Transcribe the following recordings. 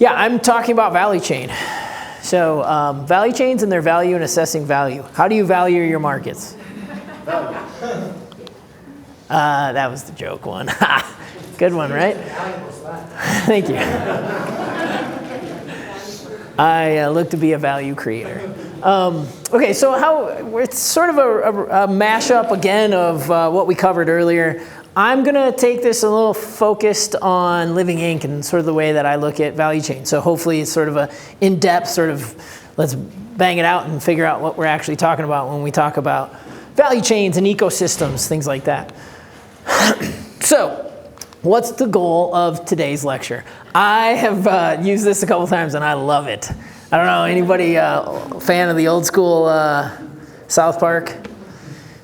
Yeah, I'm talking about value chain. So value chains and their value and assessing value. How do you value your markets? That was the joke one. Good one, right? Thank you. I look to be a value creator. Okay, so it's sort of a mashup again of what we covered earlier. I'm going to take this a little focused on Living Inc. and sort of the way that I look at value chain. So hopefully it's sort of a in-depth sort of, let's bang it out and figure out what we're actually talking about when we talk about value chains and ecosystems, things like that. So what's the goal of today's lecture? I have used this a couple times and I love it. I don't know, anybody fan of the old school South Park?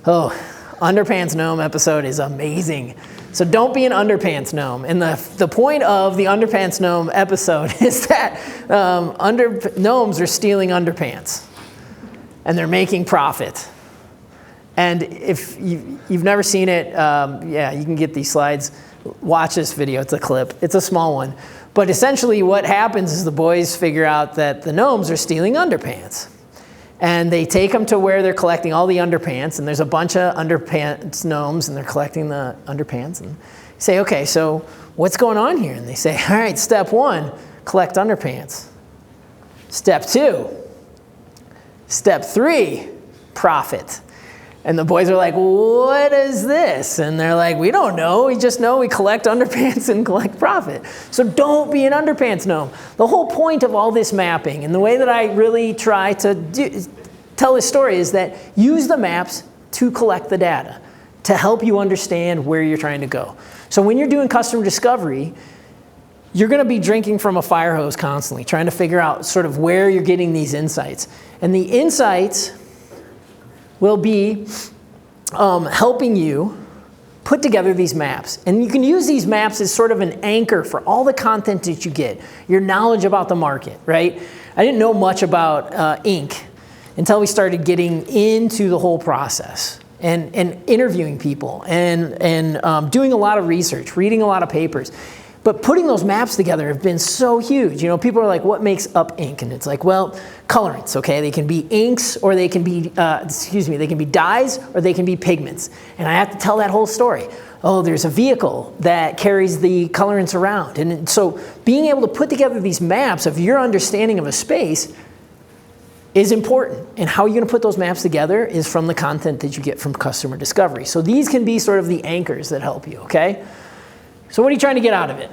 Oh, Underpants Gnome episode is amazing. So don't be an underpants gnome. And the point of the Underpants Gnome episode is that gnomes are stealing underpants. And they're making profit. And if you've never seen it, yeah, you can get these slides. Watch this video, it's a clip. It's a small one. But essentially what happens is the boys figure out that the gnomes are stealing underpants. And they take them to where they're collecting all the underpants, and there's a bunch of underpants gnomes, and they're collecting the underpants. And say, okay, so what's going on here? And they say, all right, step 1, collect underpants. Step 2, step 3, profit. And the boys are like, what is this? And they're like, we don't know. We just know we collect underpants and collect profit. So don't be an underpants gnome. The whole point of all this mapping and the way that I really try to tell this story is that use the maps to collect the data to help you understand where you're trying to go. So when you're doing customer discovery, you're going to be drinking from a fire hose constantly, trying to figure out sort of where you're getting these insights. And the insights will be helping you put together these maps. And you can use these maps as sort of an anchor for all the content that you get, your knowledge about the market, right? I didn't know much about ink until we started getting into the whole process and interviewing people and doing a lot of research, reading a lot of papers. But putting those maps together have been so huge. You know, people are like, what makes up ink? And it's like, well, colorants, okay? They can be inks or they can be, they can be dyes or they can be pigments. And I have to tell that whole story. Oh, there's a vehicle that carries the colorants around. And so being able to put together these maps of your understanding of a space is important. And how you're going to put those maps together is from the content that you get from customer discovery. So these can be sort of the anchors that help you, okay? So what are you trying to get out of it?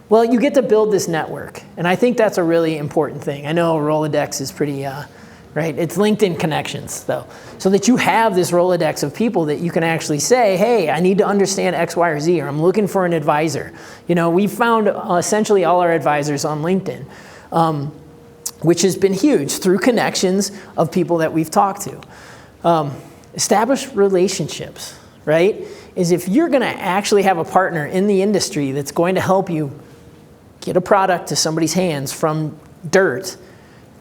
Well, you get to build this network. And I think that's a really important thing. I know Rolodex is pretty, right? It's LinkedIn connections, though. So that you have this Rolodex of people that you can actually say, hey, I need to understand X, Y, or Z, or I'm looking for an advisor. You know, we've found essentially all our advisors on LinkedIn, which has been huge through connections of people that we've talked to. Establish relationships, right? Is if you're going to actually have a partner in the industry that's going to help you get a product to somebody's hands from dirt,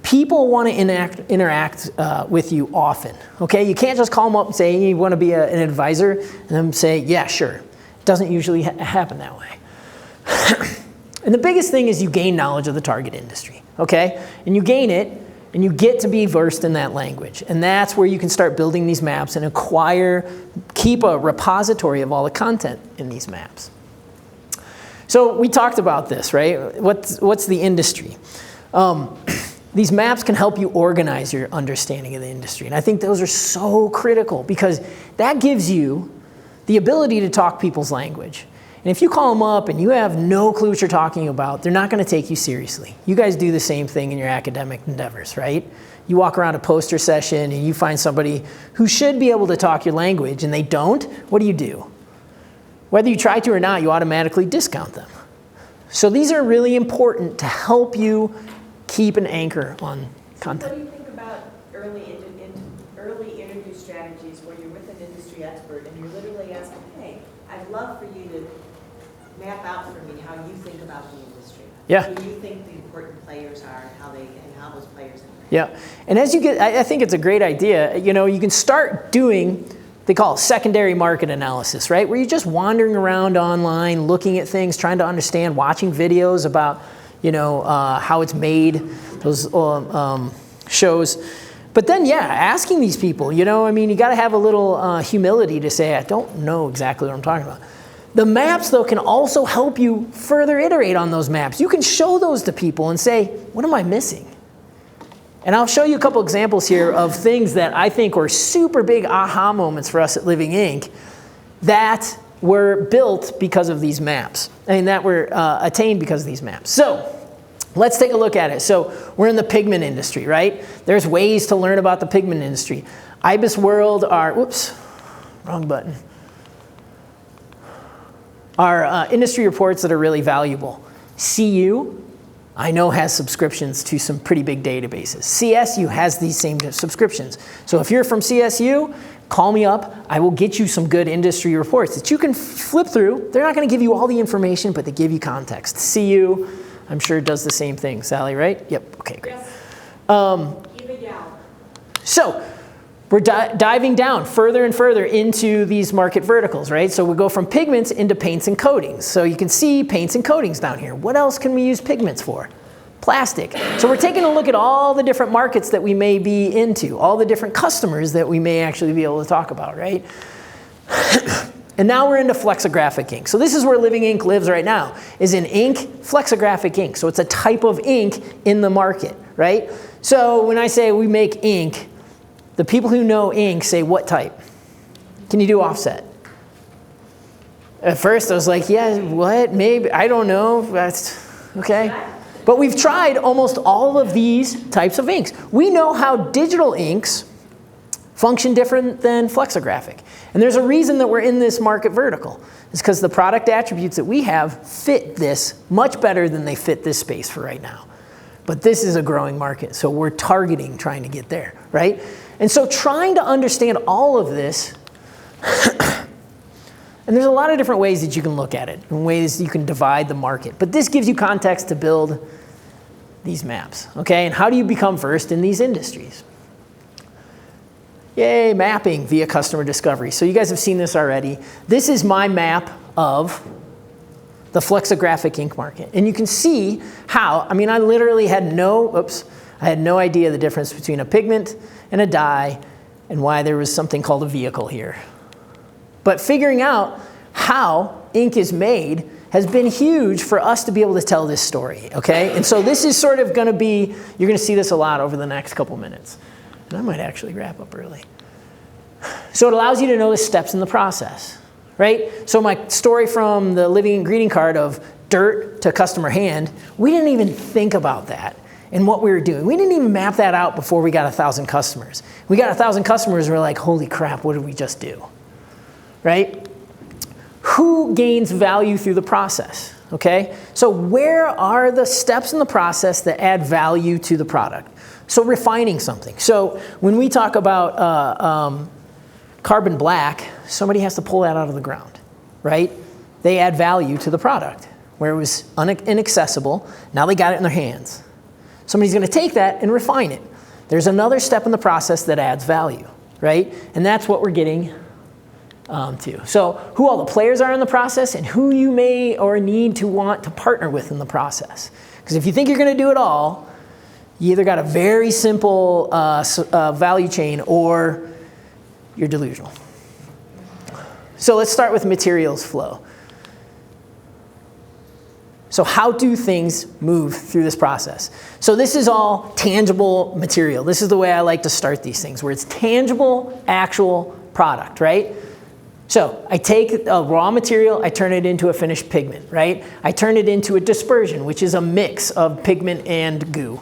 people want to interact with you often, okay? You can't just call them up and say, hey, you want to be an advisor, and then say, yeah, sure. It doesn't usually happen that way. And the biggest thing is you gain knowledge of the target industry, okay? And you gain it, and you get to be versed in that language. And that's where you can start building these maps and keep a repository of all the content in these maps. So we talked about this, right? What's the industry? These maps can help you organize your understanding of the industry. And I think those are so critical because that gives you the ability to talk people's language. And if you call them up and you have no clue what you're talking about, they're not going to take you seriously. You guys do the same thing in your academic endeavors, right? You walk around a poster session and you find somebody who should be able to talk your language and they don't, what do? Whether you try to or not, you automatically discount them. So these are really important to help you keep an anchor on content. What do you think about early interview strategies where you're with an industry expert and you're literally asking, hey, I'd love for you to map out for me how you think about the industry. Yeah. Who you think the important players are and how those players interact. Yeah. And as you get, I think it's a great idea. You know, you can start doing, they call it secondary market analysis, right? Where you're just wandering around online, looking at things, trying to understand, watching videos about, how it's made, those shows. But then, yeah, asking these people, you got to have a little humility to say, I don't know exactly what I'm talking about. The maps, though, can also help you further iterate on those maps. You can show those to people and say, what am I missing? And I'll show you a couple examples here of things that I think were super big aha moments for us at Living Ink that were built because of these maps, and that were attained because of these maps. So let's take a look at it. So we're in the pigment industry, right? There's ways to learn about the pigment industry. IBIS World are, whoops, wrong button. Are industry reports that are really valuable. CU, I know, has subscriptions to some pretty big databases. CSU has these same subscriptions. So if you're from CSU, call me up. I will get you some good industry reports that you can flip through. They're not going to give you all the information, but they give you context. CU, I'm sure, does the same thing. Sally, right? Yep. Okay, great. Yes. So we're diving down further and further into these market verticals, right? So we go from pigments into paints and coatings. So you can see paints and coatings down here. What else can we use pigments for? Plastic. So we're taking a look at all the different markets that we may be into, all the different customers that we may actually be able to talk about, right? And now we're into flexographic ink. So this is where Living Ink lives right now, is in ink, flexographic ink. So it's a type of ink in the market, right? So when I say we make ink, the people who know ink say, what type? Can you do offset? At first I was like, yeah, what? Maybe, I don't know. That's okay. But we've tried almost all of these types of inks. We know how digital inks function different than flexographic. And there's a reason that we're in this market vertical. It's because the product attributes that we have fit this much better than they fit this space for right now. But this is a growing market, so we're targeting trying to get there, right? And so trying to understand all of this, and there's a lot of different ways that you can look at it, and ways you can divide the market. But this gives you context to build these maps, okay? And how do you become versed in these industries? Yay, mapping via customer discovery. So you guys have seen this already. This is my map of the flexographic ink market. And you can see how, I literally had I had no idea the difference between a pigment and a dye and why there was something called a vehicle here. But figuring out how ink is made has been huge for us to be able to tell this story, okay? And so this is sort of gonna be, you're gonna see this a lot over the next couple minutes. And I might actually wrap up early. So it allows you to know the steps in the process, right? So my story from the living ingredient card of dirt to customer hand, we didn't even think about that and what we were doing. We didn't even map that out before we got 1,000 customers. We got 1,000 customers and we're like, holy crap, what did we just do, right? Who gains value through the process, okay? So where are the steps in the process that add value to the product? So refining something. So when we talk about carbon black, somebody has to pull that out of the ground, right? They add value to the product. Where it was inaccessible, now they got it in their hands. Somebody's gonna take that and refine it. There's another step in the process that adds value, right? And that's what we're getting to. So who all the players are in the process and who you may or need to want to partner with in the process. Because if you think you're gonna do it all, you either got a very simple value chain or you're delusional. So let's start with materials flow. So how do things move through this process? So this is all tangible material. This is the way I like to start these things, where it's tangible, actual product, right? So I take a raw material, I turn it into a finished pigment, right? I turn it into a dispersion, which is a mix of pigment and goo.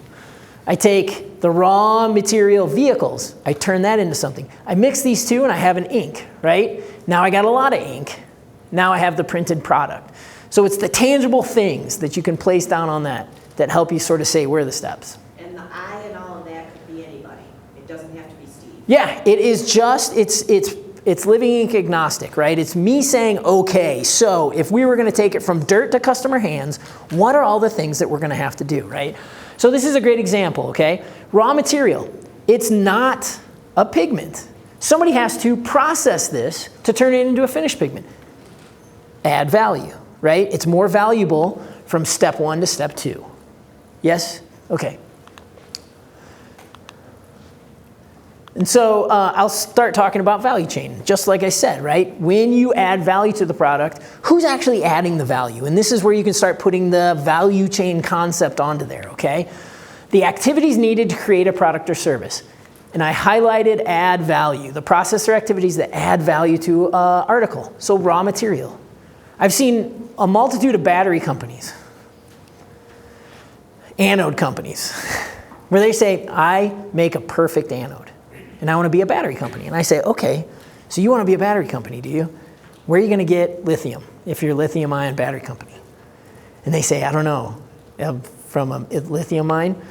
I take the raw material vehicles, I turn that into something. I mix these two and I have an ink, right? Now I got a lot of ink. Now I have the printed product. So it's the tangible things that you can place down on that help you sort of say where are the steps. And the I and all of that could be anybody. It doesn't have to be Steve. Yeah, it is just, it's living ink agnostic, right? It's me saying, okay, so if we were gonna take it from dirt to customer hands, what are all the things that we're gonna have to do, right? So this is a great example, okay? Raw material, it's not a pigment. Somebody has to process this to turn it into a finished pigment. Add value, right? It's more valuable from step 1 to step 2. Yes? Okay. And so I'll start talking about value chain, just like I said, right? When you add value to the product, who's actually adding the value? And this is where you can start putting the value chain concept onto there, okay? The activities needed to create a product or service. And I highlighted add value, the process or activities that add value to an article, so raw material. I've seen a multitude of battery companies, anode companies, where they say, I make a perfect anode. And I want to be a battery company. And I say, okay, so you want to be a battery company, do you? Where are you going to get lithium if you're a lithium-ion battery company? And they say, I don't know, from a lithium mine.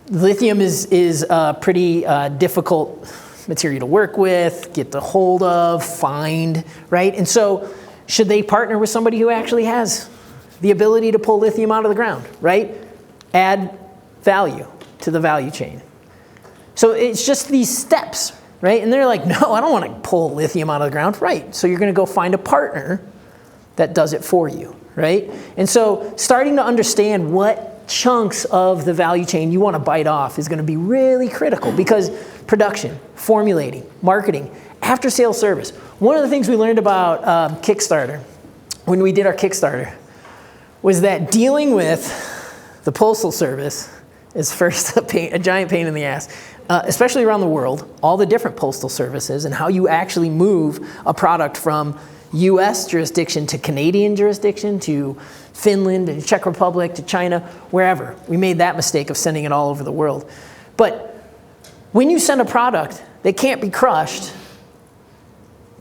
Lithium is a pretty difficult material to work with, get the hold of, find, right? And so should they partner with somebody who actually has the ability to pull lithium out of the ground, right? Add value to the value chain. So it's just these steps, right? And they're like, no, I don't want to pull lithium out of the ground. Right, so you're going to go find a partner that does it for you, right? And so starting to understand what chunks of the value chain you want to bite off is going to be really critical, because production, formulating, marketing, after-sales service. One of the things we learned about Kickstarter, when we did our Kickstarter, was that dealing with the Postal Service is first a giant pain in the ass. Especially around the world, all the different postal services and how you actually move a product from US jurisdiction to Canadian jurisdiction to Finland and Czech Republic to China, wherever. We made that mistake of sending it all over the world. But when you send a product that can't be crushed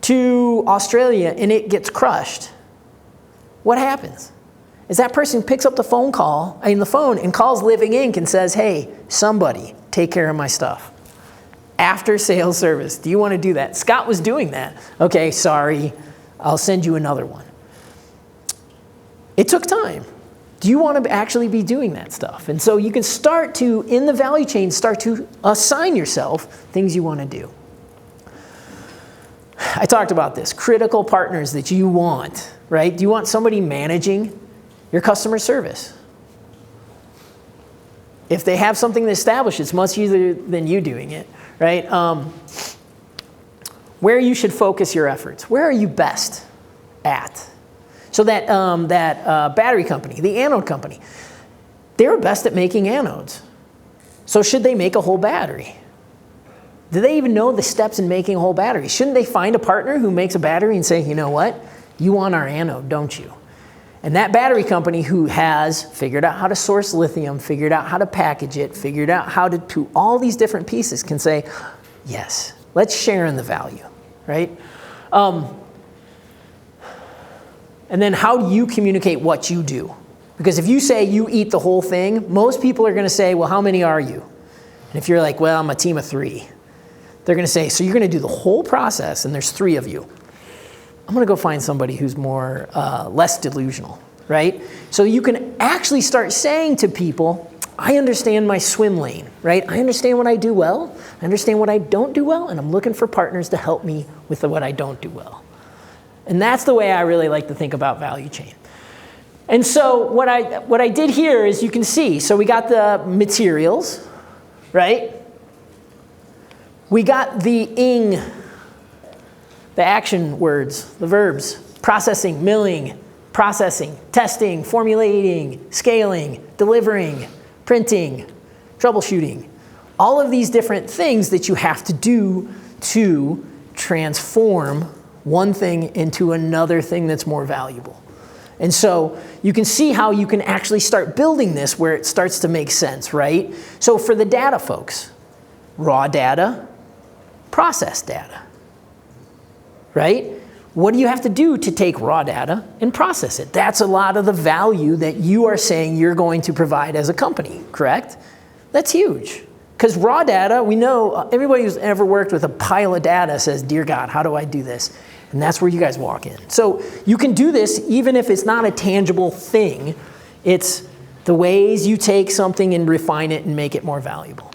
to Australia and it gets crushed, what happens? Is that person picks up the phone and calls Living Ink and says, hey, somebody, take care of my stuff. After sales service. Do you want to do that? Scott was doing that. Okay, sorry. I'll send you another one. It took time. Do you want to actually be doing that stuff? And so you can start to, in the value chain, start to assign yourself things you want to do. I talked about this. Critical partners that you want, right? Do you want somebody managing your customer service? If they have something established, it's much easier than you doing it, right? Where you should focus your efforts. Where are you best at? So that battery company, the anode company, they're best at making anodes. So should they make a whole battery? Do they even know the steps in making a whole battery? Shouldn't they find a partner who makes a battery and say, you know what? You want our anode, don't you? And that battery company who has figured out how to source lithium, figured out how to package it, figured out how to do all these different pieces can say, yes, let's share in the value, right? And then how do you communicate what you do? Because if you say you eat the whole thing, most people are going to say, well, how many are you? And if you're like, well, I'm a team of 3, they're going to say, so you're going to do the whole process and there's 3 of you. I'm going to go find somebody who's more less delusional, right? So you can actually start saying to people, I understand my swim lane, right? I understand what I do well. I understand what I don't do well, and I'm looking for partners to help me with what I don't do well. And that's the way I really like to think about value chain. And so what I did here is you can see, so we got the materials, right? We got the ing, the action words, the verbs, processing, milling, processing, testing, formulating, scaling, delivering, printing, troubleshooting. All of these different things that you have to do to transform one thing into another thing that's more valuable. And so you can see how you can actually start building this where it starts to make sense, right? So for the data folks, raw data, process data. Right? What do you have to do to take raw data and process it? That's a lot of the value that you are saying you're going to provide as a company, correct? That's huge. Because raw data, we know everybody who's ever worked with a pile of data says, dear God, how do I do this? And that's where you guys walk in. So you can do this even if it's not a tangible thing. It's the ways you take something and refine it and make it more valuable.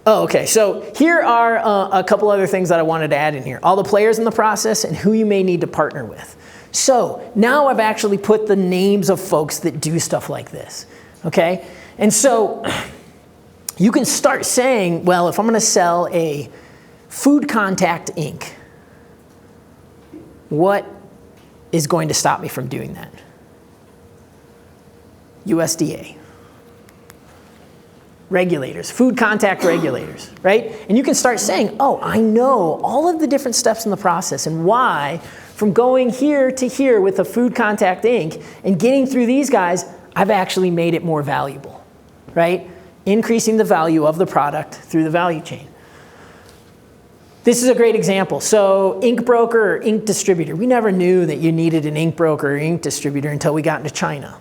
Oh, okay. So here are a couple other things that I wanted to add in here. All the players in the process and who you may need to partner with. So now I've actually put the names of folks that do stuff like this, okay? And so you can start saying, well, if I'm gonna sell a food contact ink, what is going to stop me from doing that? USDA. Regulators, food contact regulators, right? And you can start saying, oh, I know all of the different steps in the process and why from going here to here with a food contact ink and getting through these guys, I've actually made it more valuable, right? Increasing the value of the product through the value chain. This is a great example. So ink broker or ink distributor. We never knew that you needed an ink broker or ink distributor until we got into China.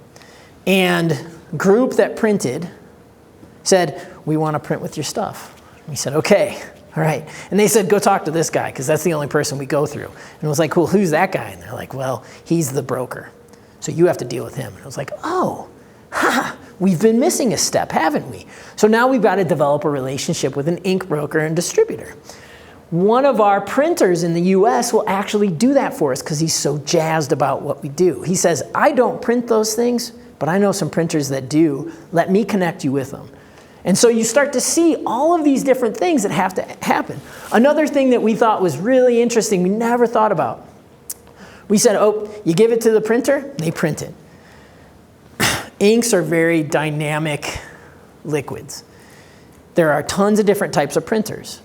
And a group that printed said, we want to print with your stuff. We said, okay, all right. And they said, go talk to this guy, because that's the only person we go through. And it was like, well, who's that guy? And they're like, well, he's the broker. So you have to deal with him. And I was like, oh, we've been missing a step, haven't we? So now we've got to develop a relationship with an ink broker and distributor. One of our printers in the US will actually do that for us because he's so jazzed about what we do. He says, I don't print those things, but I know some printers that do. Let me connect you with them. And so you start to see all of these different things that have to happen. Another thing that we thought was really interesting, we never thought about. We said, oh, you give it to the printer, they print it. Inks are very dynamic liquids. There are tons of different types of printers.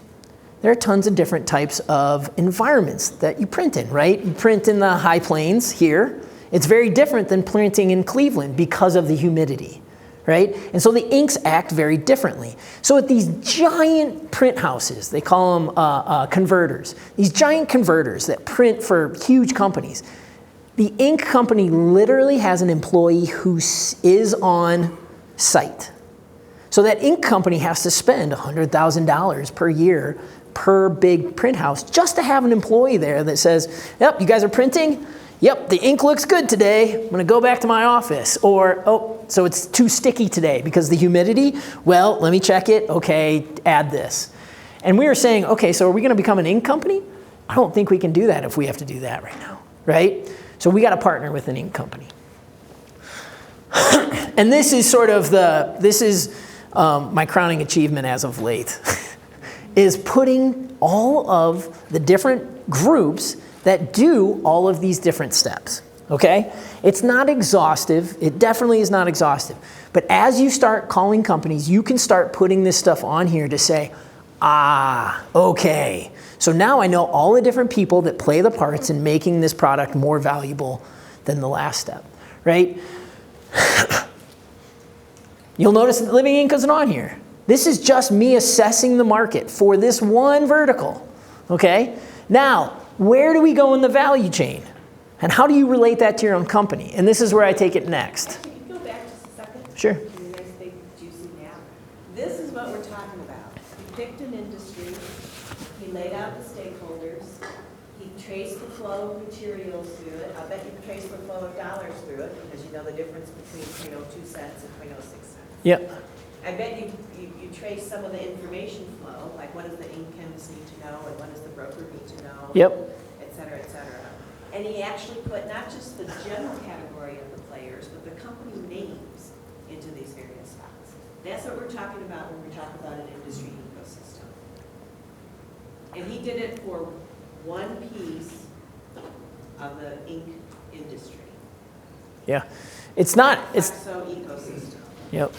There are tons of different types of environments that you print in, right? You print in the high plains here. It's very different than printing in Cleveland because of the humidity. Right? And so the inks act very differently. So at these giant print houses, they call them converters, these giant converters that print for huge companies, the ink company literally has an employee who is on site. So that ink company has to spend $100,000 per year per big print house just to have an employee there that says, yep, you guys are printing? Yep, the ink looks good today. I'm gonna go back to my office. Or, oh, so it's too sticky today because the humidity? Well, let me check it. Okay, add this. And we were saying, okay, so are we gonna become an ink company? I don't think we can do that if we have to do that right now, right? So we gotta partner with an ink company. And this is sort of my crowning achievement as of late, is putting all of the different groups that do all of these different steps, okay? It's not exhaustive. It definitely is not exhaustive. But as you start calling companies, you can start putting this stuff on here to say, ah, okay. So now I know all the different people that play the parts in making this product more valuable than the last step, right? You'll notice that Living Ink isn't on here. This is just me assessing the market for this one vertical, okay? Now, where do we go in the value chain? And how do you relate that to your own company? And this is where I take it next. Actually, can you go back just a second? Sure. Give me a nice big juicy nap. This is what we're talking about. He picked an industry, he laid out the stakeholders, he traced the flow of materials through it. I bet you traced the flow of dollars through it because you know the difference between 0.02 cents and 0.06 cents. Yep. I bet you trace some of the information flow, like what does the ink chemist need to know and what does the broker need to know, Yep. et cetera, et cetera. And he actually put not just the general category of the players, but the company names into these various spots. That's what we're talking about when we talk about an industry ecosystem. And he did it for one piece of the ink industry. Yeah. It's not, So ecosystem. Yep.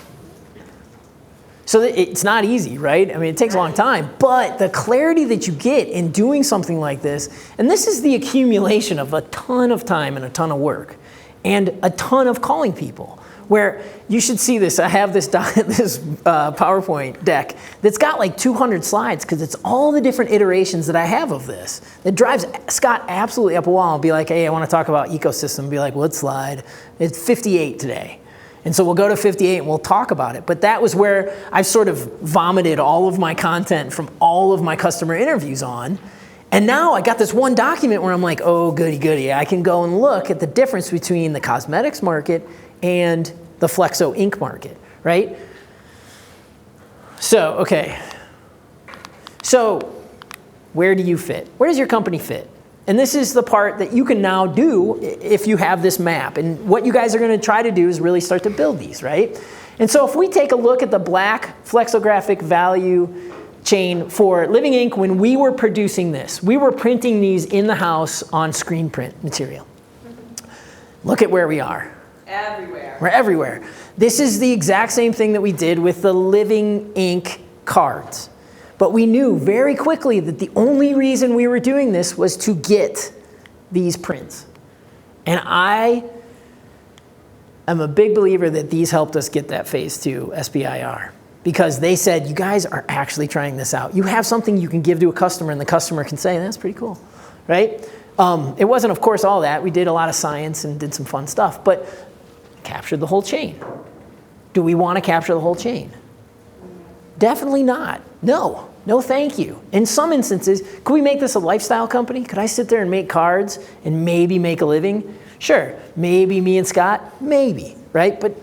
So it's not easy, right? I mean, it takes a long time, but the clarity that you get in doing something like this, and this is the accumulation of a ton of time and a ton of work and a ton of calling people, where you should see this. I have this PowerPoint deck that's got like 200 slides because it's all the different iterations that I have of this. It drives Scott absolutely up a wall and be like, hey, I want to talk about ecosystem. Be like, what slide? It's 58 today. And so we'll go to 58 and we'll talk about it. But that was where I've sort of vomited all of my content from all of my customer interviews on. And now I got this one document where I'm like, oh, goody, goody. I can go and look at the difference between the cosmetics market and the Flexo ink market, right? So, okay, So where do you fit? Where does your company fit? And this is the part that you can now do if you have this map. And what you guys are going to try to do is really start to build these, right? And so if we take a look at the black flexographic value chain for Living Ink, when we were producing this, we were printing these in the house on screen print material. Look at where we are. Everywhere. We're everywhere. This is the exact same thing that we did with the Living Ink cards. But we knew very quickly that the only reason we were doing this was to get these prints. And I am a big believer that these helped us get that phase 2 SBIR. Because they said, you guys are actually trying this out. You have something you can give to a customer and the customer can say, that's pretty cool, right? It wasn't, of course, all that. We did a lot of science and did some fun stuff, but captured the whole chain. Do we want to capture the whole chain? Definitely not. No. No, thank you. In some instances, could we make this a lifestyle company? Could I sit there and make cards and maybe make a living? Sure. Maybe me and Scott? Maybe, right? But,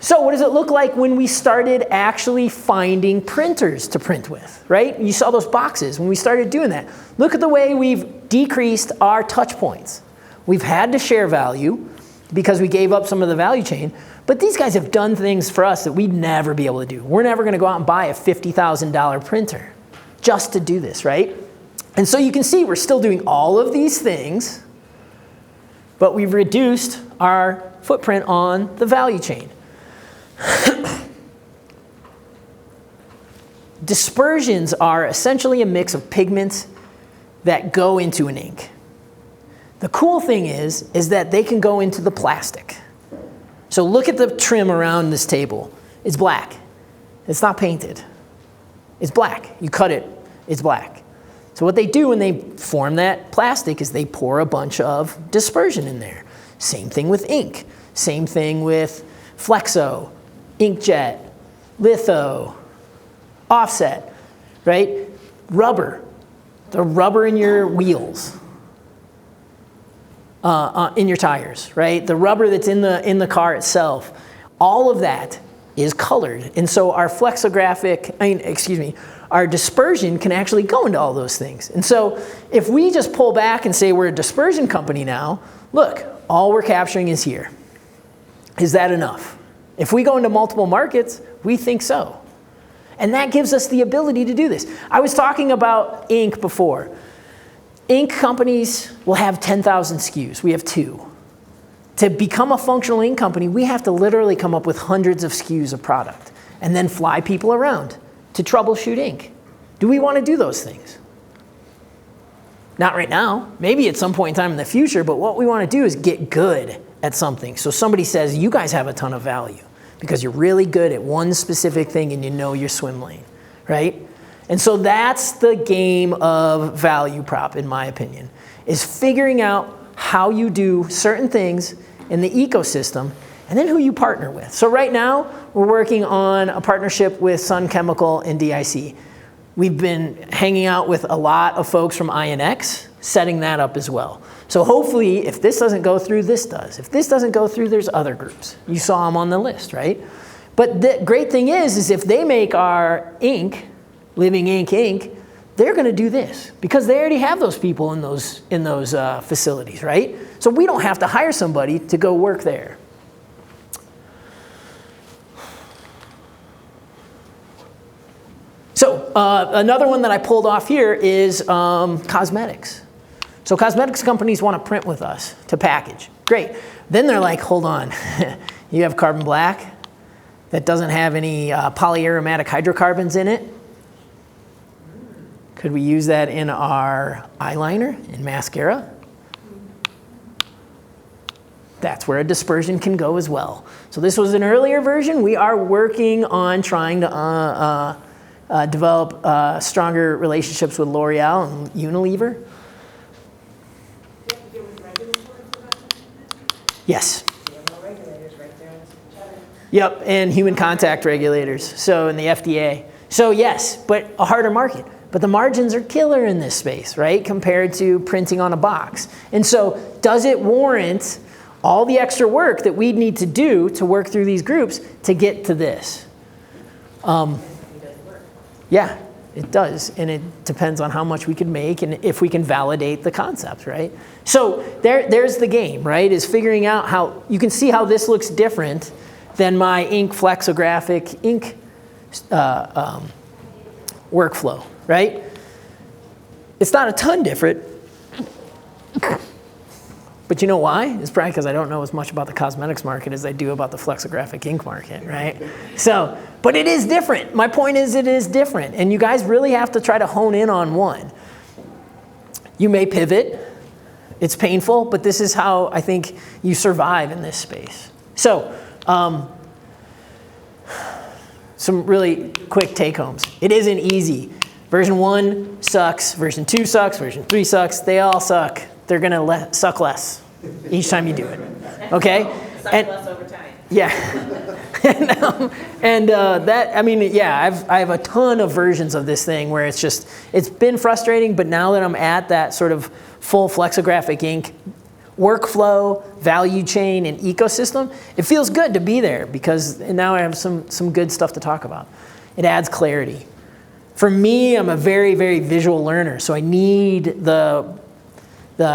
So what does it look like when we started actually finding printers to print with, right? You saw those boxes when we started doing that. Look at the way we've decreased our touch points. We've had to share value because we gave up some of the value chain. But these guys have done things for us that we'd never be able to do. We're never going to go out and buy a $50,000 printer just to do this, right? And so you can see we're still doing all of these things, but we've reduced our footprint on the value chain. Dispersions are essentially a mix of pigments that go into an ink. The cool thing is that they can go into the plastic. So look at the trim around this table. It's black. It's not painted. It's black. You cut it, it's black. So what they do when they form that plastic is they pour a bunch of dispersion in there. Same thing with ink. Same thing with flexo, inkjet, litho, offset, right? Rubber. The rubber in your wheels. In your tires, right? The rubber that's in the car itself, all of that is colored. And so our our dispersion can actually go into all those things. And so if we just pull back and say we're a dispersion company now, look, all we're capturing is here. Is that enough? If we go into multiple markets, we think so. And that gives us the ability to do this. I was talking about ink before. Ink companies will have 10,000 SKUs. We have 2. To become a functional ink company, we have to literally come up with hundreds of SKUs of product and then fly people around to troubleshoot ink. Do we want to do those things? Not right now. Maybe at some point in time in the future, but what we want to do is get good at something. So somebody says, you guys have a ton of value because you're really good at one specific thing and you know your swim lane, right? And so that's the game of value prop, in my opinion, is figuring out how you do certain things in the ecosystem and then who you partner with. So right now, we're working on a partnership with Sun Chemical and DIC. We've been hanging out with a lot of folks from INX, setting that up as well. So hopefully, if this doesn't go through, this does. If this doesn't go through, there's other groups. You saw them on the list, right? But the great thing is if they make our ink, Living Ink Inc., they're going to do this because they already have those people in those facilities, right? So we don't have to hire somebody to go work there. So another one that I pulled off here is cosmetics. So cosmetics companies want to print with us to package. Great. Then they're like, hold on, you have carbon black that doesn't have any polyaromatic hydrocarbons in it. Could we use that in our eyeliner and mascara? That's where a dispersion can go as well. So this was an earlier version. We are working on trying to develop stronger relationships with L'Oreal and Unilever. Yes. Yep, and human contact regulators, so in the FDA. So yes, but a harder market. But the margins are killer in this space, right, compared to printing on a box. And so does it warrant all the extra work that we'd need to do to work through these groups to get to this? Yeah, it does, and it depends on how much we can make and if we can validate the concept, right? So there's the game, right, is figuring out how, you can see how this looks different than my ink flexographic ink workflow, right? It's not a ton different, but you know why? It's probably because I don't know as much about the cosmetics market as I do about the flexographic ink market, right? So, but it is different. My point is it is different, and you guys really have to try to hone in on one. You may pivot. It's painful, but this is how I think you survive in this space. So, some really quick take-homes. It isn't easy. Version 1 sucks, version 2 sucks, version 3 sucks. They all suck. They're gonna suck less each time you do it, okay? Suck less over time. Yeah. That, I mean, yeah, I have a ton of versions of this thing where it's been frustrating, but now that I'm at that sort of full flexographic ink workflow, value chain, and ecosystem, it feels good to be there because now I have some good stuff to talk about. It adds clarity. For me, I'm a very, very visual learner, so I need the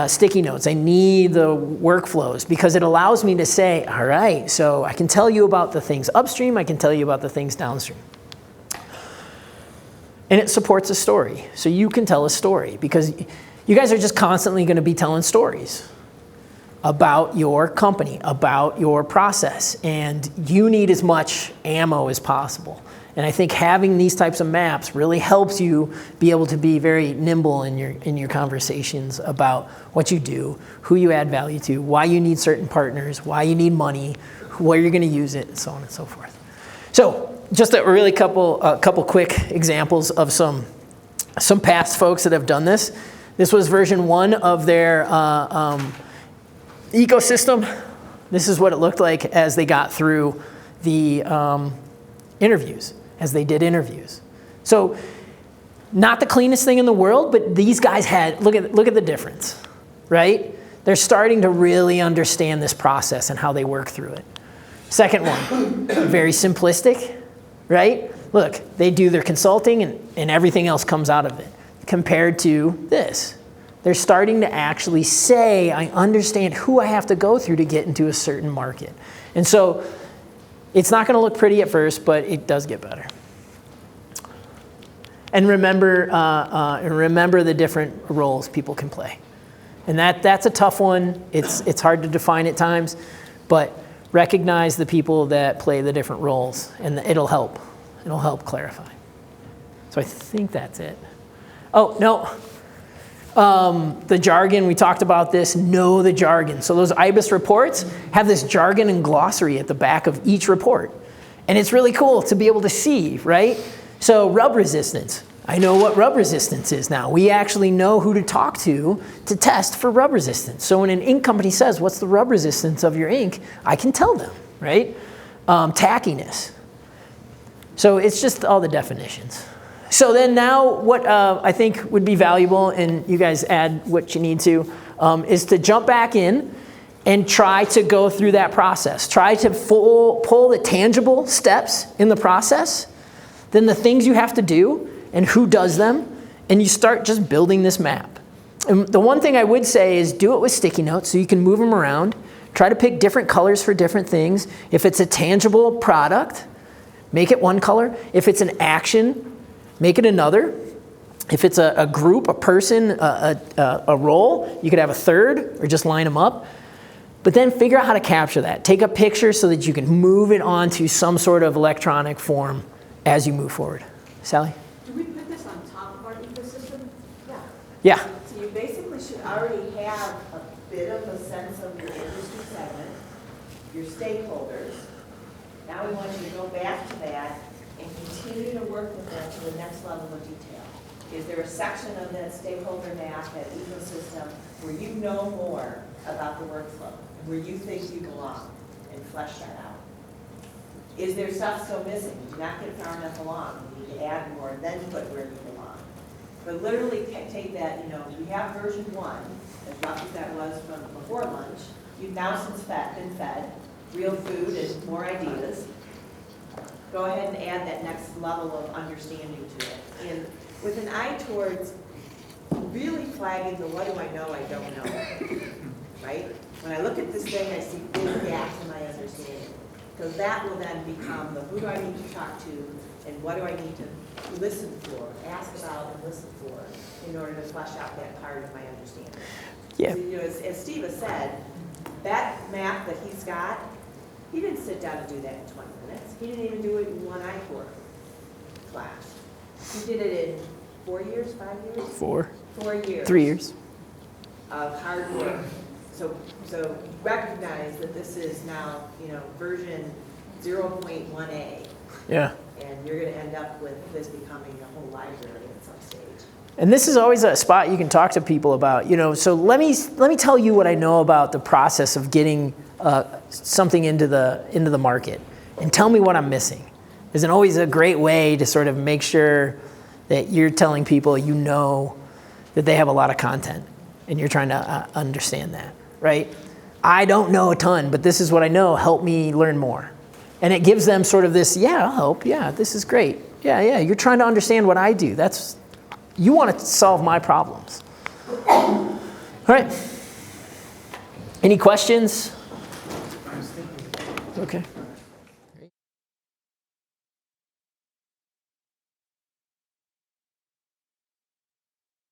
sticky notes. I need the workflows because it allows me to say, all right, so I can tell you about the things upstream, I can tell you about the things downstream. And it supports a story, so you can tell a story because you guys are just constantly going to be telling stories about your company, about your process, and you need as much ammo as possible. And I think having these types of maps really helps you be able to be very nimble in your conversations about what you do, who you add value to, why you need certain partners, why you need money, where you're going to use it, and so on and so forth. So just a really couple quick examples of some past folks that have done this. This was version 1 of their ecosystem. This is what it looked like as they got through the interviews, as they did interviews. So not the cleanest thing in the world, but these guys had, look at the difference, right? They're starting to really understand this process and how they work through it. Second one, very simplistic, right? Look, they do their consulting and everything else comes out of it. Compared to this, they're starting to actually say, I understand who I have to go through to get into a certain market. And so it's not going to look pretty at first, but it does get better. And remember the different roles people can play. And that's a tough one. It's hard to define at times, but recognize the people that play the different roles, and it'll help. It'll help clarify. So I think that's it. Oh, no. The jargon, we talked about this, know the jargon. So those IBIS reports have this jargon and glossary at the back of each report. And it's really cool to be able to see, right? So rub resistance. I know what rub resistance is now. We actually know who to talk to test for rub resistance. So when an ink company says, what's the rub resistance of your ink? I can tell them, right? Tackiness. So it's just all the definitions. So then now what I think would be valuable, and you guys add what you need to, is to jump back in and try to go through that process. Try to pull the tangible steps in the process, then the things you have to do and who does them, and you start just building this map. And the one thing I would say is do it with sticky notes so you can move them around. Try to pick different colors for different things. If it's a tangible product, make it one color. If it's an action, make it another. If it's a group, a person, a role, you could have a third or just line them up. But then figure out how to capture that. Take a picture so that you can move it onto some sort of electronic form as you move forward. Sally? Do we put this on top of our ecosystem? Yeah. Yeah. So you basically should already have a bit of a sense of your industry segment, your stakeholders. Now we want you to go back to that and continue to work with them to the next level of detail. Is there a section of that stakeholder map, that ecosystem, where you know more about the workflow, where you think you belong, and flesh that out? Is there stuff still missing? Did you not get far enough along? You need to add more and then put where you belong. But literally take that, you have version 1, as rough as that was from before lunch. You've now since been fed real food and more ideas. Go ahead and add that next level of understanding to it. And with an eye towards really flagging the what do I know, I don't know, right? When I look at this thing, I see big gaps in my understanding. Because that will then become the who do I need to talk to and what do I need to listen for, ask about and listen for in order to flesh out that part of my understanding. Yeah. So, you know, as Steve has said, that map that he's got, he didn't sit down and do that in 20 minutes. He didn't even do it in one I-Core class. He did it in 4 years, 5 years? 4. 4 years. 3 years. Of hard work. So recognize that this is now, you know, version 0.1a. Yeah. And you're going to end up with this becoming a whole library at some stage. And this is always a spot you can talk to people about, you know, so let me tell you what I know about the process of getting something into the market, and tell me what I'm missing. There's always a great way to sort of make sure that you're telling people you know that they have a lot of content, and you're trying to understand that, right? I don't know a ton, but this is what I know. Help me learn more. And it gives them sort of this, yeah, I'll help. Yeah, this is great. Yeah, you're trying to understand what I do. You want to solve my problems. All right. Any questions? I was thinking, Okay.